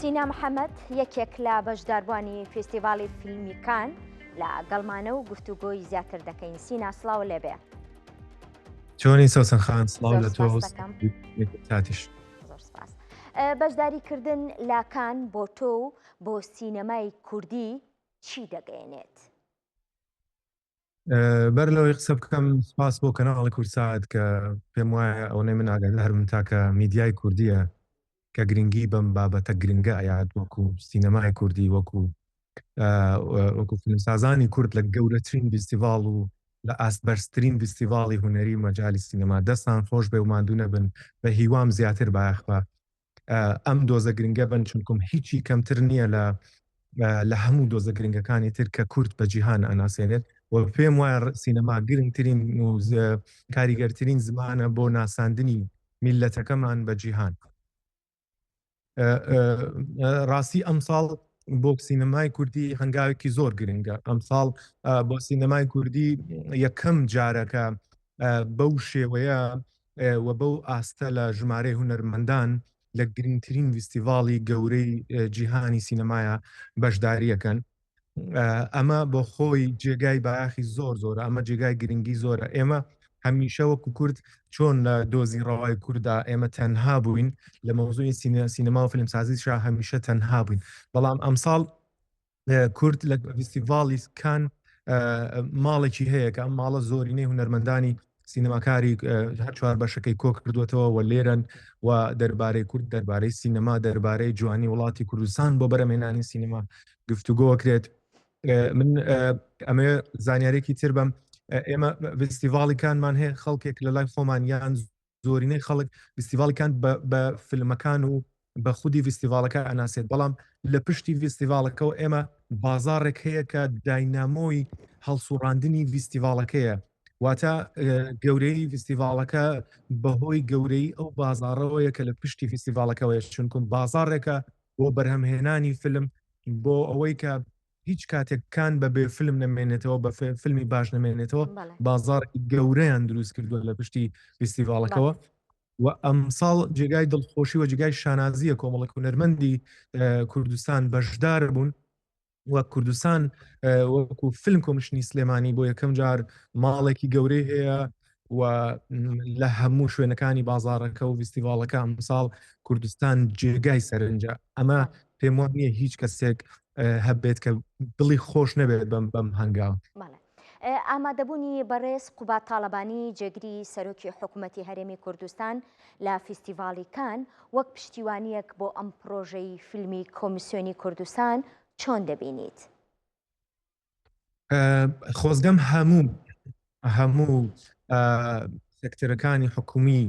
سینا محەممەد یەکێک لە بەشداربوانی فستیڤالی فیلمی کان لە گەڵمانە و گفتوگۆی زیاتر دەکەین. سینا سڵاو لێبێ. چۆنی سەوسن خان سڵاو لە تۆ تاتیش. زۆر سپاس. بەشداریکردن لە کان بۆ تۆ و بۆ سینەمای کوردی چی دەگەیەنێت؟ بەر لەوەی قسە بکەم سپاس بۆ کەناڵی کورسات کە پێم وایە ئەوەی من ئاگادار من تاکە میدیای کوردیە کە گرنگی بەم بابەتە گرنگە ئايات وەکو سینەمای کوردی وەکو فیلمسازانی کورد لە گەورەترین فستیڤاڵ و لە ئاستبەرزترین فستیڤاڵی هونەری مەجای سینەما دەستان خۆش بێ و ماندوو نەبن بە هیوام زیاتر بایەخوا ئەم دۆزە گرنگە بن چونکم هیچی کەمتر نییە لە هەموو دۆزە گرنگەکانی تر کە کورد بە جیهان ئەناسێنێت و پێم وایە سینەما گرنگترین و کاریگەرترین زمانە بۆ ناساندنی میلەتەکەمان بە جیهان. ڕاستی ئەمساڵ بۆ سینەمای کوردی هەنگاوێکی زۆر گرنگە. ئەمساڵ بۆ سینەمای کوردی یەکەم جارەکە بەو شێوەیە و بەو ئاستە لە ژمارەی هونەرمەندان لە گرنگترین فستیڤاڵی گەورەی جیهانی سینەمایە بەشداریەکەن. ئەمە بۆ خۆی جێگای بایاخی زۆر زۆرە، ئەمە جێگای گرنگی زۆرە. ئێمە هەمیشە وەکو کورد چۆن لە دۆزی ڕەوای کووردا ئێمە تەنها بووین لە مەوزوعی سینەما و فیلمسازیشا هەمیشە تەنها بووین، بەڵام ئەمساڵ کورد لە فستیڤاڵی کان ماڵێکی هەیە کە ئەم ماڵە زۆرینەی هونەرمەندانی سینەماکاری هەر چوار بەشەکەی کۆ کردوێتەوە و لێرن و دەربارەی کورد، دەربارەی سینەما، دەربارەی جوانی وڵاتی کوردستان بۆ بەرەمێنانی سینەما گفتوگۆکرێت. من ئەمە زانیارێکی تر بەم ئێمە فستیڤاڵی کانمان هەیە خەڵکێک لە لای خۆمان یان زۆرینەی خەڵک فستیڤاڵی کان بە فیلمەکان و بە خودی فستیڤاڵەکە ئەناسێت، بەڵام لە پشتی فستیڤاڵەکەەوە ئێمە بازارێک هەیە کە داینامۆی هەڵسوڕاندنی فستیڤاڵەکەیە، واتە گەورەی فستیڤاڵەکە بەهۆی گەورەی ئەو بازارەوەیە کە لە پشتی فستیڤاڵەکەەوەیە، چونکم بازارێکە بۆ بەرهەمهێنانی فیلم، بۆ ئەوەی کە هیچ کاتێککان بەبێ فیلم نمێنێتەوە بە فیلمی باش نمێنێتەوە، بازار گەورەیان دروست کردووە لە پشتی فستیڤاڵەکەەوە. و ئەمساڵ جێگای دڵخۆشی و جێگای شانازیە کۆمەڵک هونەرمەندی کوردستان بەشدار بوون و کوردستان وەکو فیلم کۆمیشنی سلێمانی بۆ یەکەم جار ماڵێکی گەورەی هەیە و لە هەموو شوێنەکانی بازارەکە و فستیڤاڵەکە ئەمساڵ کوردستان جێگای سەرنجە. ئەمە پێم وانە هیچ کەسێک هەبێت کە دڵی خۆش نەبێت بەم هەنگاو. ئامادەبوونی بەڕێز قوبات تاڵەبانی جێگری سەرۆکی حکوومەتی هەرێمی کوردستان لە فستیڤاڵی کان وەک پشتیوانیەک بۆ ئەم پرۆژەی فیلمی کۆمیسیۆنی کوردستان چۆن دەبینیت؟ خۆزگەم هەموو سێکتەرەکانی حکومی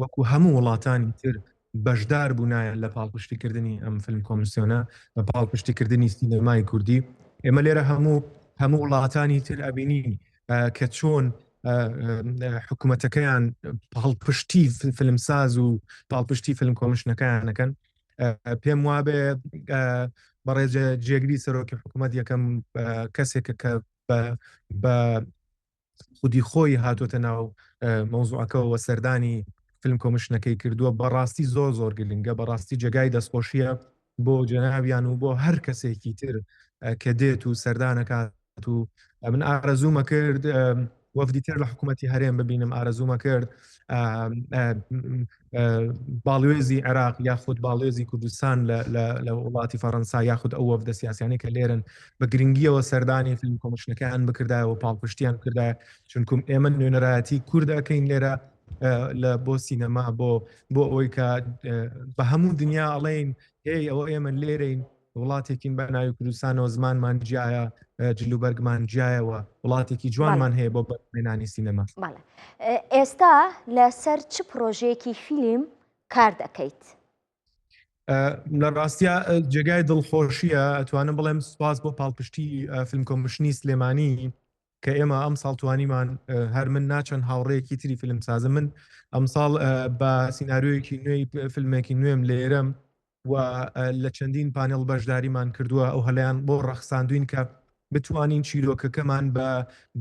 وەکو هەموو وڵاتانی تر بەشدار بوونایە لە پاڵپشتیکردنی ئەم فیلم کۆمیسیۆنە بە پاڵپشتیکردنی سینەمای کوردی. ئێمە لێرە هەموو وڵاتانی تر ئەبینی کە چۆن حکوومەتەکەیان پاڵپشتی فیلمساز و پاڵپشتی فیلم کۆمیشنەکەیانەکەن. پێم وابێ بەڕێز جێگری سەرۆکی حکوومەت یەکەم کەسێکە کە بە خودی خۆی هاتوۆتە ناو مەوزوعەکەەوە سەردانی فیلم کۆمیشنەکەی کردووە، بەڕاستی زۆر گرنگە، بەڕاستی جێگای دەستخۆشیە بۆ جەناویان و بۆ هەر کەسێکی تر کە دێت و سەردانەکات. و من ئارەزوومە کرد وەفدی تر لە حکوومەتی هەرێم ببینم، ئارەزوومە کرد باڵێزی عێراق یاخود باڵێزی کوردستان لە وڵاتی فەڕەنسا یاخود ئەو وەفدە سیاسیانی کە لێرن بە گرنگیەوە سەردانی فیلم کۆمیشنەکەیان بکردایەوە، پاڵپشتیان کردایە، چونکم ئێمە نوێنەرایەتی کوردەکەین لێرە لە بۆ سینەما بۆ ئەوەی کە بە هەموو دنیا ئەڵێن هی ئەوە ئێمە لێرەین وڵاتێکین بە ناوی کوردستانەوە زمانمان جیایە، جلوبەرگمان جیایەوە، وڵاتێکی جوانمان هەیە بۆ بەرهەمهێنانی سینەما. ئێستا لەسەر چ پرۆژەیەکی فیلم کار دەکەیت؟ لە ڕاستیە جێگای دڵخۆشیە، ئەتوانم بڵێم سوپاس بۆ پاڵپشتی فیلم کۆمیشنی سلێمانی کە ئێمە ئەم ساڵ توانیمان هەر من ناچەند هاوڕێیەکی تری فیلم سازم، من ئەمساڵ بە سیناریۆیەکی نوێی فیلمێکی نوێم لێرەم و لە چەندین پانێڵ بەشداریمان کردووە ئەو هەلەیان بۆ ڕەخساندوین کە بتوانین چیرۆکەکەمان بە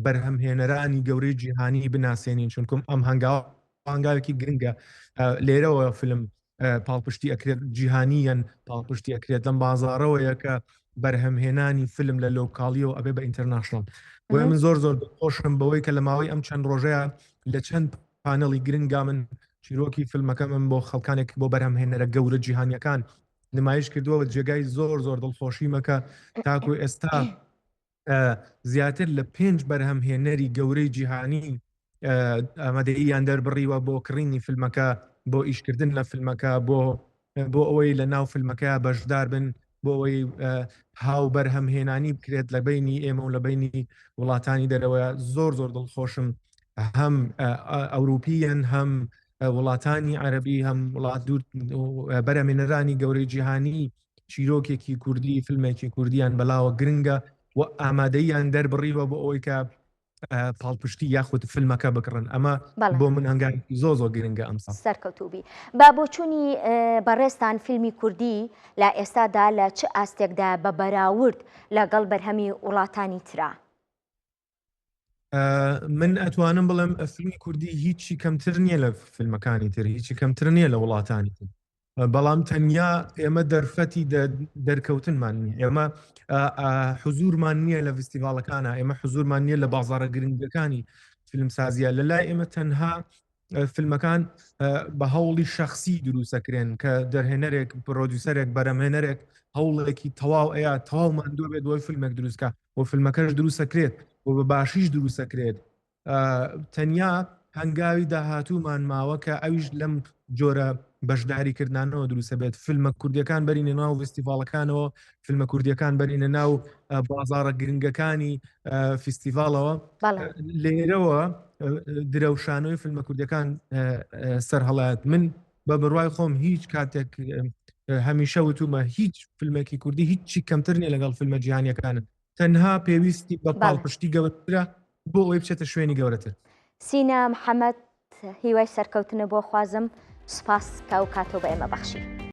بەرهەمهێنەرانی گەورەی جیهانی بناسێنین، چونکم ئەم هەنگاوێکی گرنگە لێرەوە فیلم پاڵپشتی ئەکرێت جیهانیەن پاڵپشتی ئەکرێت لەم بازارەوەیە کە بەرهەمهێنانی فیلم لە لۆکاڵیەوە ئەبێ بە ئینتەرناشنڵ وە من زۆر خۆشم بەوەی کە لە ماوەی ئەم چەند ڕۆژەیە لە چەند پانەڵی گرنگا من چیرۆکی فیلمەکە من بۆ خەڵکانێک بۆ بەرهەمهێنەرە گەورە جیهانیەکان نمایش کردووە جێگای زۆر دڵخۆشیمەکە تاکو ئێستا زیاتر لە 5 بەرهەمهێنەری گەورەی جیهانی ئامادەییان دەربڕیوە بۆ کڕینی فیلمەکە بۆ ئیشکردن لە فیلمەکە بۆ ئەوەی لە ناو فیلمەکە بەشدار بن بۆ ئەوەی هاو بەرهەمهێنانی بکرێت لە بینی ئێمە و لە بینی وڵاتانی دەرەوە زۆر دڵخۆشم هەم ئەوروپیەن هەم وڵاتانی عەربی هەم وڵات دوور بەرهەمهێنەرانی گەورەی جیهانی چیرۆکێکی کوردی فیلمێکی کوردیان بەلاوە گرنگە و ئامادەییان دەربڕیوە بۆ ئەوەی کە پاڵپشتی یاخود فیلمەکە بکڕن ئەمە بۆ من هەنگاوی زۆر گرنگە ئەمسا سەرکەوتوبی با بۆچوونی بەڕێستان فیلمی کوردی لە ئێستادا لە چه ئاستێکدا بە بەراورد لەگەڵ بەرهەمی وڵاتانی ترا من ئەتوانم بڵێم فیلمی کوردی هیچی کەمتر نییە لە فیلمەکانی تر هیچی کەمتر نییە لە وڵاتانی تر بەڵام تەنیا ئێمە دەرفەتی دەرکەوتنمان نیە ئێمە حزورمان نییە لە فستیڤالەکانە ئێمە حزورمان نییە لە بازارە گرنگەکانی فیلمسازیە لە لای ئێمە تەنها فیلمەکان بە هەوڵی شخصی دروستەکرێن کە دەرهێنەرێک پرۆدیوسەرێک بەرەمهێنەرێک هەوڵێکی تەواو تەواومان دوو بێت دوای فیلمێک دروستکە و فیلمەکەش دروستەکرێت و بە باشیش دروستەکرێت تەنیا هەنگاوی داهاتوومان ماوە کە ئەویش لەم جۆرە بەشداریکردانەوە دروستە بێت فیلمە کوردیەکان بەرینە ناو فستیڤالەکانەوە فیلمە کوردیەکان بەرینە ناو بازارە گرنگەکانی فستیڤالەوە لێرەوە درەوشانەوەی فیلمە کوردیەکان سەرهەڵات من بە بڕوای خۆم هیچ کاتێک هەمیشە وتومە هیچ فیلمێکی کوردی هیچی کەمتر نیە لەگەڵ فیلمە جیهانیەکانن تەنها پێویستی بە پاڵپشتی گەورەترە بۆ ئەوەی بچێتە شوێنی گەورەتر سینە محەممەد هیوای سەرکەوتنە بۆ خوازم سوپاس کە و کاتۆ بە ئێمە بەخشی